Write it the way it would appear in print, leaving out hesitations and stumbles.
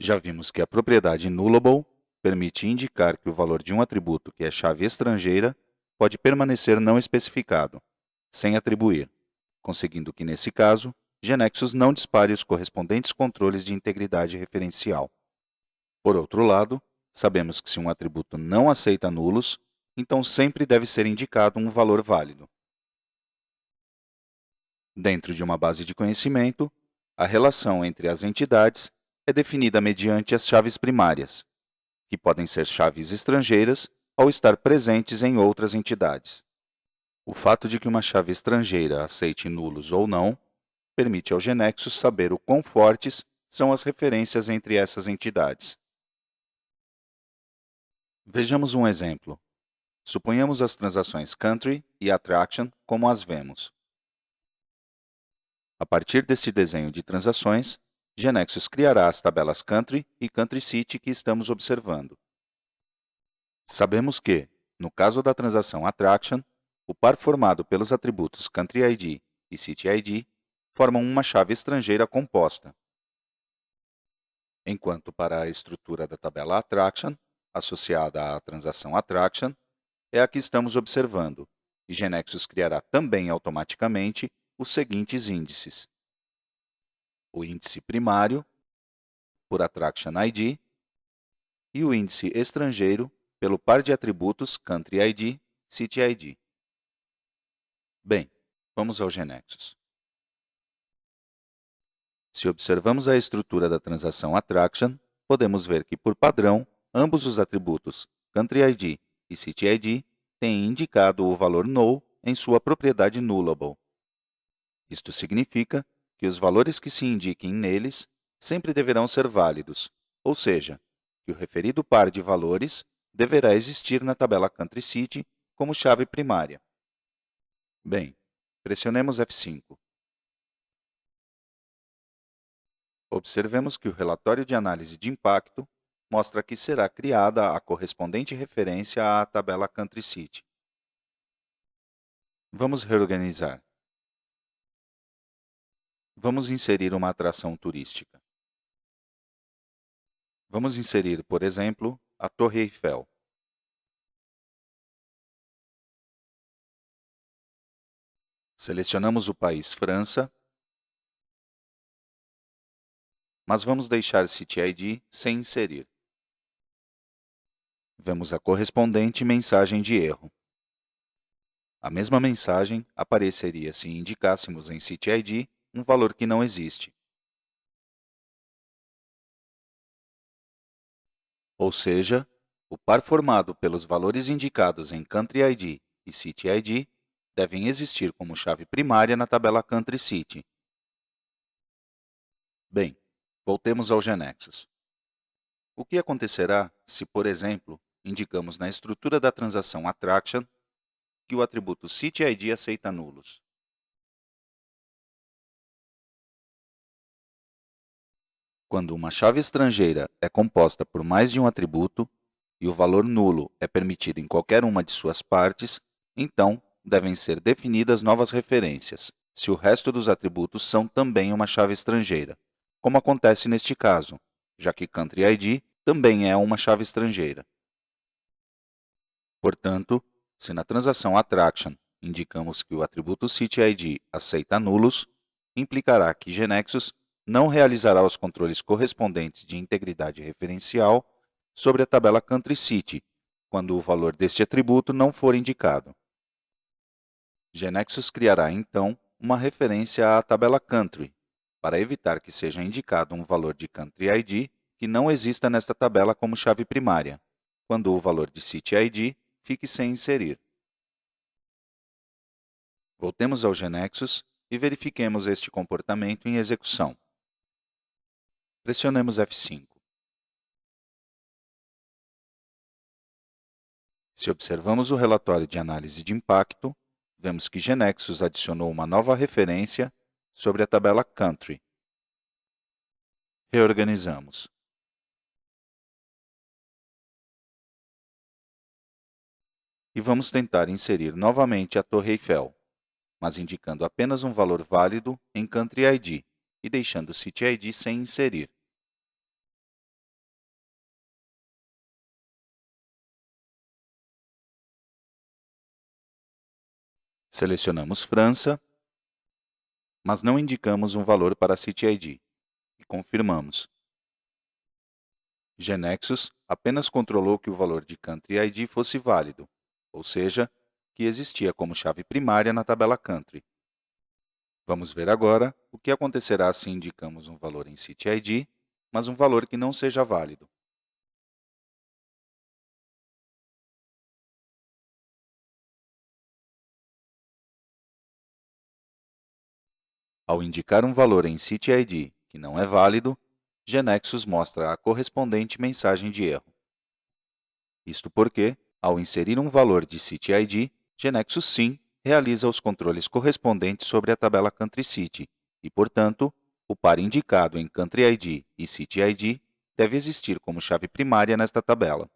Já vimos que a propriedade nullable permite indicar que o valor de um atributo que é chave estrangeira pode permanecer não especificado, sem atribuir, conseguindo que, nesse caso, GNexus não dispare os correspondentes controles de integridade referencial. Por outro lado, sabemos que se um atributo não aceita nulos, então sempre deve ser indicado um valor válido. Dentro de uma base de conhecimento, a relação entre as entidades é definida mediante as chaves primárias, que podem ser chaves estrangeiras ao estar presentes em outras entidades. O fato de que uma chave estrangeira aceite nulos ou não permite ao GNexus saber o quão fortes são as referências entre essas entidades. Vejamos um exemplo. Suponhamos as transações country e attraction como as vemos. A partir deste desenho de transações, GNexus criará as tabelas country e country city que estamos observando. Sabemos que, no caso da transação attraction, o par formado pelos atributos country ID e city ID formam uma chave estrangeira composta, enquanto para a estrutura da tabela attraction, associada à transação attraction, é a que estamos observando, e GNexus criará também automaticamente os seguintes índices: o índice primário, por attraction ID, e o índice estrangeiro, pelo par de atributos country ID, city ID. Bem, vamos ao GNexus. Se observamos a estrutura da transação attraction, podemos ver que, por padrão, ambos os atributos country ID e city ID têm indicado o valor null em sua propriedade nullable. Isto significa que os valores que se indiquem neles sempre deverão ser válidos, ou seja, que o referido par de valores deverá existir na tabela country city como chave primária. Bem, pressionemos F5. Observemos que o relatório de análise de impacto mostra que será criada a correspondente referência à tabela country city. Vamos reorganizar. Vamos inserir uma atração turística. Vamos inserir, por exemplo, a Torre Eiffel. Selecionamos o país França, mas vamos deixar City ID sem inserir. Vemos a correspondente mensagem de erro. A mesma mensagem apareceria se indicássemos em City ID um valor que não existe. Ou seja, o par formado pelos valores indicados em Country ID e City ID devem existir como chave primária na tabela Country City. Bem, voltemos ao GNexus. O que acontecerá se, por exemplo, indicamos na estrutura da transação attraction que o atributo City ID aceita nulos? Quando uma chave estrangeira é composta por mais de um atributo e o valor nulo é permitido em qualquer uma de suas partes, então devem ser definidas novas referências, se o resto dos atributos são também uma chave estrangeira, como acontece neste caso, já que Country ID também é uma chave estrangeira. Portanto, se na transação attraction indicamos que o atributo City ID aceita nulos, implicará que GNexus não realizará os controles correspondentes de integridade referencial sobre a tabela Country City, quando o valor deste atributo não for indicado. GNexus criará, então, uma referência à tabela Country, para evitar que seja indicado um valor de Country ID que não exista nesta tabela como chave primária, quando o valor de City ID fique sem inserir. Voltemos ao GNexus e verifiquemos este comportamento em execução. Pressionemos F5. Se observamos o relatório de análise de impacto, vemos que GNexus adicionou uma nova referência sobre a tabela Country. Reorganizamos. E vamos tentar inserir novamente a Torre Eiffel, mas indicando apenas um valor válido em Country ID e deixando City ID sem inserir. Selecionamos França, mas não indicamos um valor para CityID e confirmamos. GeneXus apenas controlou que o valor de Country ID fosse válido, ou seja, que existia como chave primária na tabela Country. Vamos ver agora o que acontecerá se indicamos um valor em CityID, mas um valor que não seja válido. Ao indicar um valor em CityID que não é válido, GeneXus mostra a correspondente mensagem de erro. Isto porque, ao inserir um valor de CityID, GeneXus sim realiza os controles correspondentes sobre a tabela Country City e, portanto, o par indicado em Country ID e CityID deve existir como chave primária nesta tabela.